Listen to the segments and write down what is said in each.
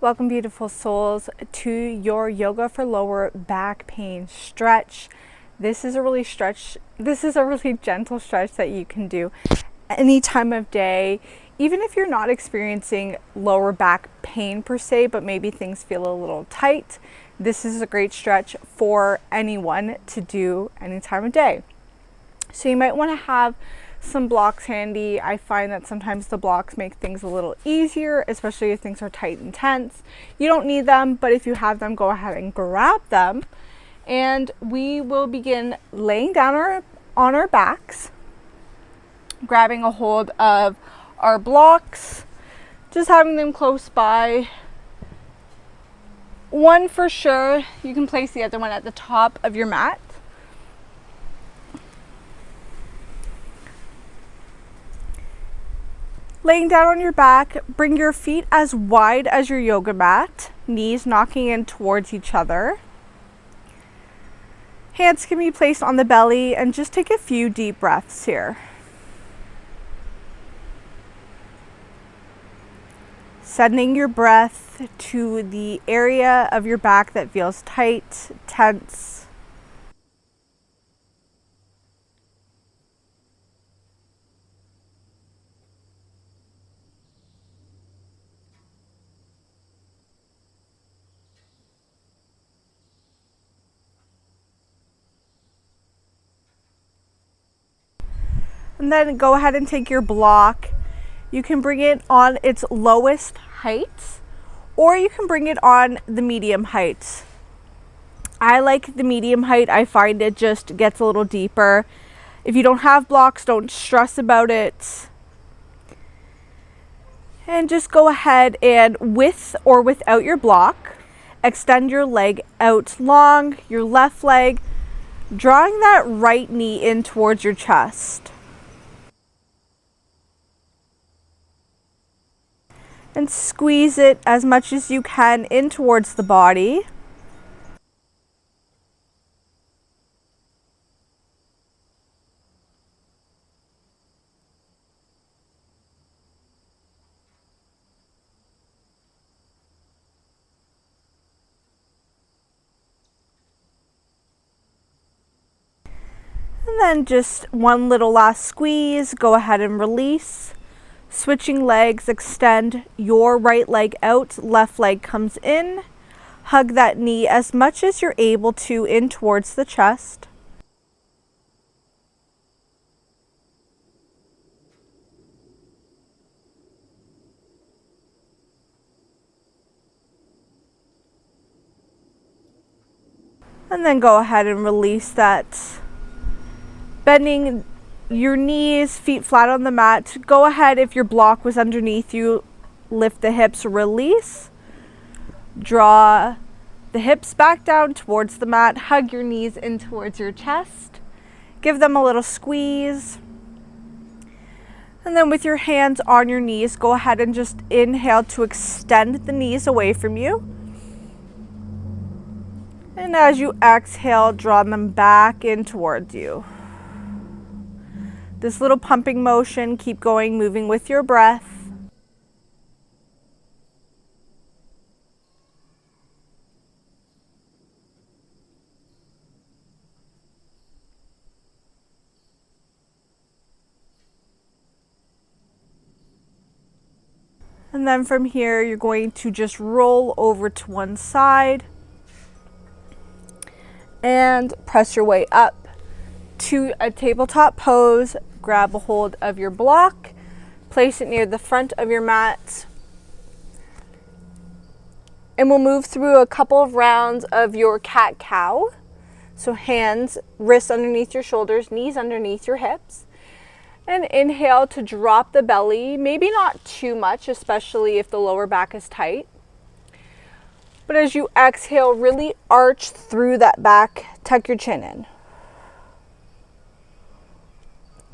Welcome, beautiful souls, to your yoga for lower back pain stretch. This is a really gentle stretch that you can do any time of day, even if you're not experiencing lower back pain per se, but maybe things feel a little tight. This is a great stretch for anyone to do any time of day. So you might want to have some blocks handy. I find that sometimes the blocks make things a little easier, especially if things are tight and tense. You don't need them, but if you have them, go ahead and grab them. And we will begin laying down on our backs, grabbing a hold of our blocks, just having them close by. One for sure, you can place the other one at the top of your mat. Laying down on your back, bring your feet as wide as your yoga mat, knees knocking in towards each other. Hands can be placed on the belly, and just take a few deep breaths here. Sending your breath to the area of your back that feels tight, tense. And then go ahead and take your block. You can bring it on its lowest height, or you can bring it on the medium height. I like the medium height. I find it just gets a little deeper. If you don't have blocks, don't stress about it. And just go ahead and, with or without your block, extend your leg out long, your left leg, drawing that right knee in towards your chest. And squeeze it as much as you can in towards the body. And then just one little last squeeze, go ahead and release. Switching legs, extend your right leg out, left leg comes in. Hug that knee as much as you're able to in towards the chest. And then go ahead and release that. Bending your knees, feet flat on the mat. Go ahead, if your block was underneath you, lift the hips, release. Draw the hips back down towards the mat. Hug your knees in towards your chest. Give them a little squeeze. And then with your hands on your knees, go ahead and just inhale to extend the knees away from you. And as you exhale, draw them back in towards you. This little pumping motion, keep going, moving with your breath. And then from here, you're going to just roll over to one side and press your way up to a tabletop pose. Grab a hold of your block, place it near the front of your mat, and we'll move through a couple of rounds of your cat-cow. So hands, wrists underneath your shoulders, knees underneath your hips. And inhale to drop the belly, maybe not too much, especially if the lower back is tight. But as you exhale, really arch through that back, tuck your chin in.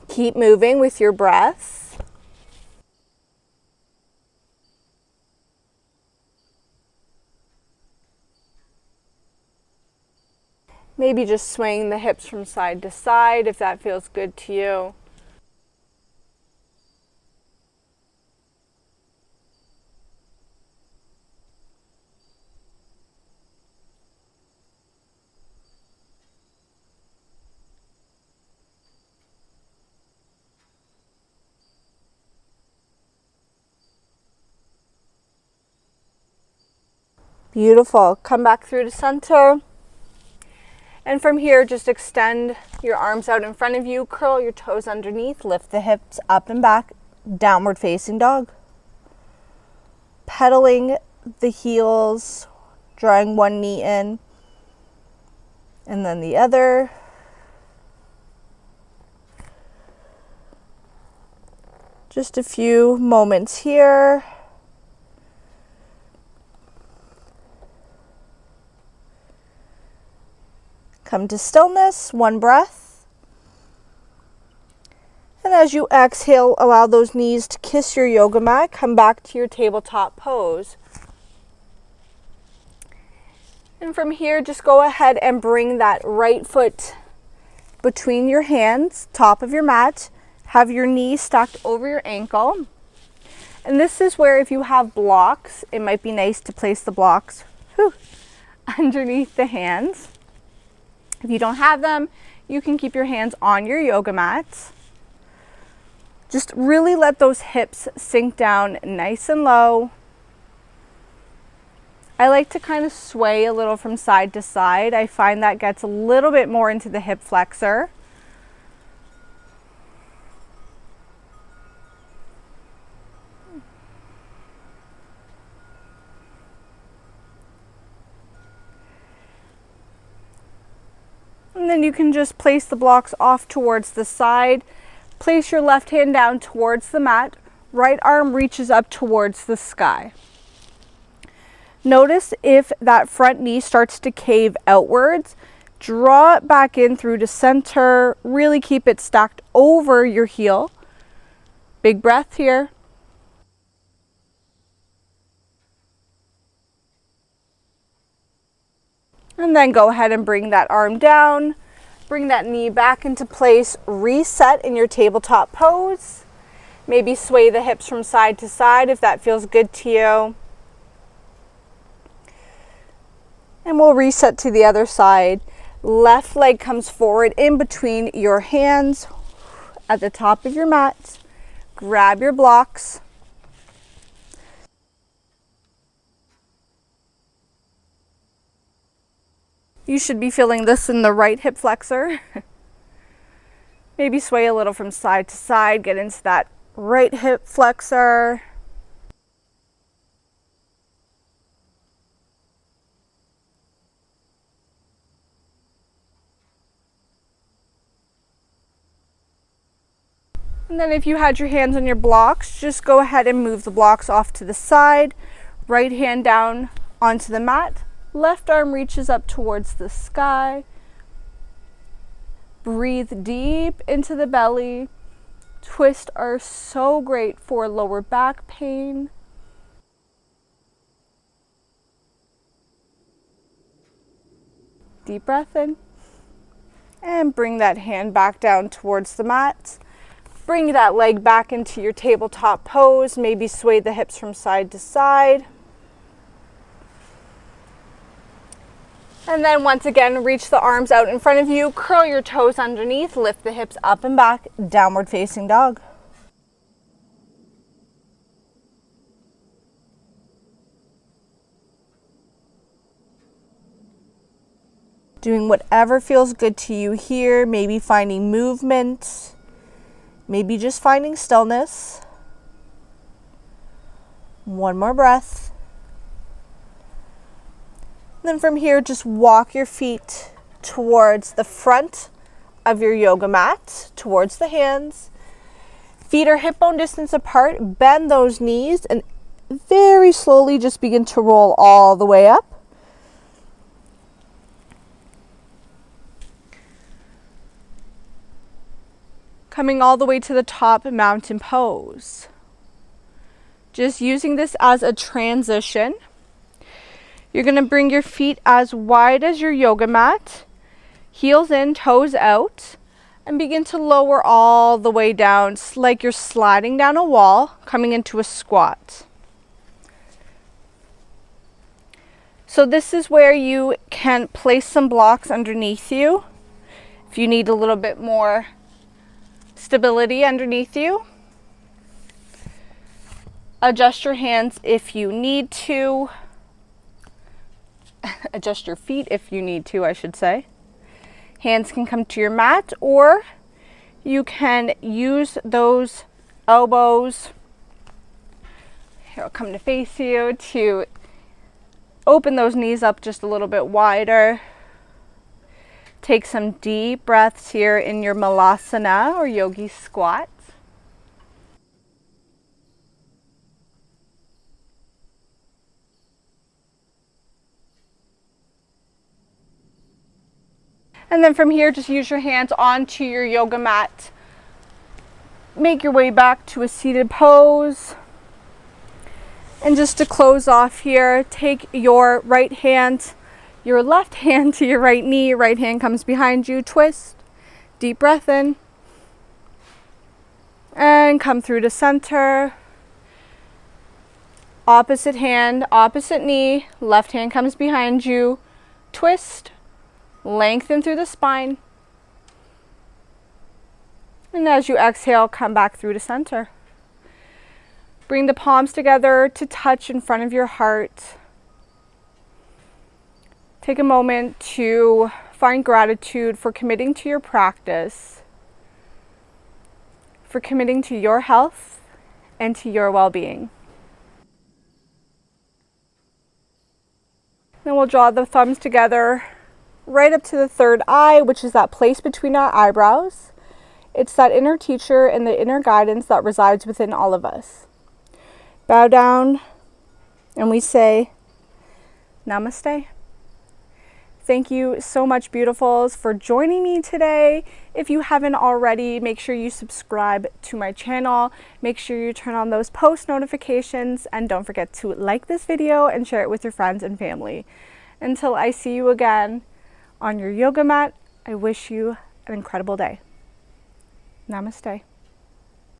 Keep moving with your breath. Maybe just swaying the hips from side to side if that feels good to you. Beautiful. Come back through to center. And from here, just extend your arms out in front of you, curl your toes underneath, lift the hips up and back, downward facing dog. Pedaling the heels, drawing one knee in, and then the other. Just a few moments here. Come to stillness, one breath. And as you exhale, allow those knees to kiss your yoga mat. Come back to your tabletop pose. And from here, just go ahead and bring that right foot between your hands, top of your mat. Have your knee stacked over your ankle. And this is where, if you have blocks, it might be nice to place the blocks underneath the hands. If you don't have them, you can keep your hands on your yoga mat. Just really let those hips sink down nice and low. I like to kind of sway a little from side to side. I find that gets a little bit more into the hip flexor. And then you can just place the blocks off towards the side. Place your left hand down towards the mat. Right arm reaches up towards the sky. Notice if that front knee starts to cave outwards, draw it back in through to center. Really keep it stacked over your heel. Big breath here. And then go ahead and bring that arm down. Bring that knee back into place. Reset in your tabletop pose. Maybe sway the hips from side to side if that feels good to you. And we'll reset to the other side. Left leg comes forward in between your hands at the top of your mat. Grab your blocks. You should be feeling this in the right hip flexor. Maybe sway a little from side to side, get into that right hip flexor. And then if you had your hands on your blocks, just go ahead and move the blocks off to the side. Right hand down onto the mat. Left arm reaches up towards the sky. Breathe deep into the belly. Twists are so great for lower back pain. Deep breath in. And bring that hand back down towards the mat. Bring that leg back into your tabletop pose. Maybe sway the hips from side to side. And then once again, reach the arms out in front of you, curl your toes underneath, lift the hips up and back, downward facing dog. Doing whatever feels good to you here, maybe finding movement, maybe just finding stillness. One more breath. Then from here, just walk your feet towards the front of your yoga mat, towards the hands. Feet are hip bone distance apart. Bend those knees and very slowly just begin to roll all the way up. Coming all the way to the top, mountain pose. Just using this as a transition. You're going to bring your feet as wide as your yoga mat, heels in, toes out, and begin to lower all the way down. It's like you're sliding down a wall, coming into a squat. So this is where you can place some blocks underneath you if you need a little bit more stability underneath you. Adjust your hands if you need to. adjust your feet if you need to, I should say. Hands can come to your mat, or you can use those elbows, here I'll come to face you, to open those knees up just a little bit wider. Take some deep breaths here in your malasana or yogi squat. And then from here, just use your hands onto your yoga mat. Make your way back to a seated pose. And just to close off here, take your right hand, your left hand to your right knee, right hand comes behind you, twist, deep breath in, and come through to center. Opposite hand, opposite knee, left hand comes behind you, twist, lengthen through the spine. And as you exhale, come back through to center. Bring the palms together to touch in front of your heart. Take a moment to find gratitude for committing to your practice, for committing to your health and to your well-being. Then we'll draw the thumbs together right up to the third eye, which is that place between our eyebrows. It's that inner teacher and the inner guidance that resides within all of us. Bow down and we say, Namaste. Thank you so much, beautifuls, for joining me today. If you haven't already, make sure you subscribe to my channel. Make sure you turn on those post notifications, and don't forget to like this video and share it with your friends and family. Until I see you again on your yoga mat, I wish you an incredible day. Namaste.